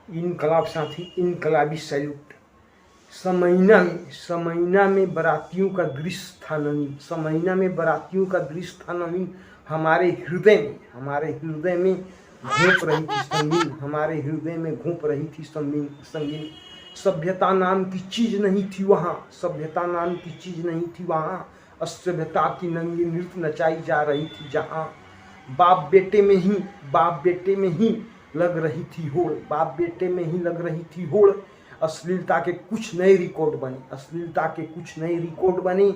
इनकलाब साथी, इनकलाबी सैल्यूट। समैना में बारातियों का दृश्य था नवीन, समैना में बारातियों का दृश्य था नवीन। हमारे हृदय में घोंप रही थी संगीन, हमारे हृदय में घोंप रही थी संगीन। सभ्यता नाम की चीज नहीं थी वहाँ, सभ्यता नाम की चीज नहीं थी वहाँ। असभ्यता की नंगी नृत्य नचाई जा रही थी जहाँ। बाप बेटे में ही लग रही थी होड़, बाप बेटे में ही लग रही थी होड़। अश्लीलता के कुछ नए रिकॉर्ड बने, अश्लीलता के कुछ नए रिकॉर्ड बने।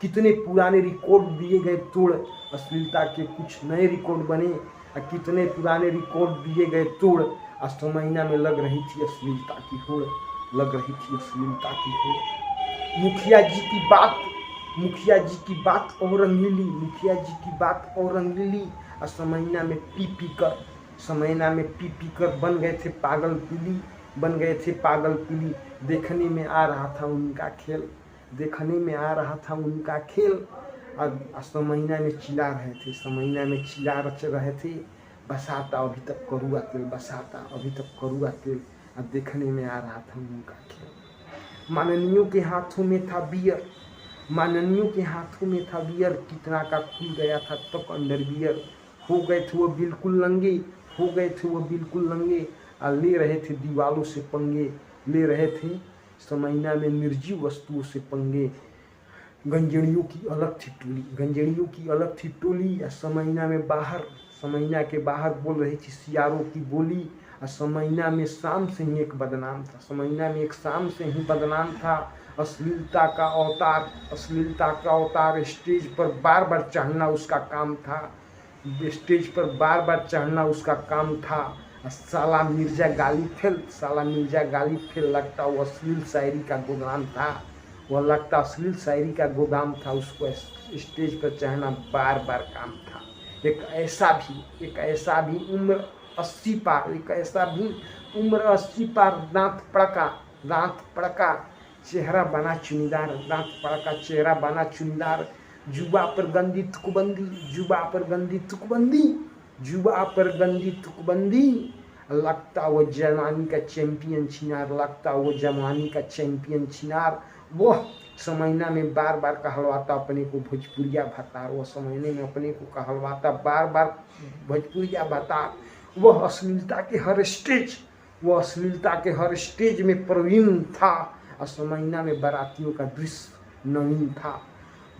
कितने पुराने रिकॉर्ड दिए गए तोड़, अश्लीलता के कुछ नए रिकॉर्ड बने और कितने पुराने रिकॉर्ड दिए गए तोड़। समैना में लग रही थी अश्लीलता की होड़, लग रही थी अश्लीलता की होड़। मुखिया जी की बात और रंगीली, मुखिया जी की बात और रंगीली। समैना में पी पी कर बन गए थे पागल पीली, बन गए थे पागल पीली। देखने में आ रहा था उनका खेल, देखने में आ रहा था उनका खेल। और समैना में चिल्ला रहे थे, समैना में चिल्ला रच रहे थे। बसाता अभी तक करुआ तेल, बसाता अभी तक करुआ तेल। और देखने में आ रहा था उनका खेल। माननियों के हाथों में था बियर, माननियों के हाथों में था बियर। कितना का खुल गया था तक अंडरवियर। हो गए थे वो बिल्कुल नंगे, हो गए थे वो बिल्कुल नंगे। और ले रहे थे दीवालों से पंगे, ले रहे थे समैना में निर्जीव वस्तुओं से पंगे। गंजड़ियों की अलग थी टोली, गंजड़ियों की अलग थी टोली। या समैना में बाहर, समैना के बाहर बोल रही थी सियारों की बोली। और समैना में शाम से ही एक बदनाम था, समैना में एक शाम से ही बदनाम था। अश्लीलता का अवतार, अश्लीलता का अवतार। स्टेज पर बार बार चढ़ना उसका काम था, स्टेज पर बार बार चढ़ना उसका काम था। साला मिर्जा गाली फेल, साला मिर्जा गाली फेल। लगता वो अश्लील शायरी का गोदाम था, वह लगता अश्लील शायरी का गोदाम था। उसको स्टेज पर चढ़ना बार बार काम था। एक ऐसा भी उम्र 80 पार, एक ऐसा भी उम्र 80 पार। दांत पड़का चेहरा बना चुनीदार, दांत पड़का चेहरा बना चुनीदार। जुबा पर गंदी तुकबंदी, जुबा पर गंदी तुकबंदी, जुबा पर गंदी तुकबंदी। लगता वो जवानी का चैंपियन छिनार, लगता वो जवानी का चैंपियन छिनार। वह समैना में बार बार कहलवाता अपने को भोजपुरिया भतार, वह समैने में अपने को कहलवाता बार बार भोजपुरिया भतार। वह अश्लीलता के हर स्टेज, वह अश्लीलता के हर स्टेज में प्रवीण था। और समैना में बारातियों का दृश्य नवीन था,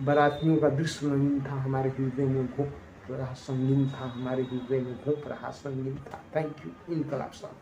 बारातियों का दृश्य नवीन था। हमारे हृदय में घोंप रहा संगीन था, हमारे हृदय में घोंप रहा संगीन था। थैंक यू इनकलाब साहब।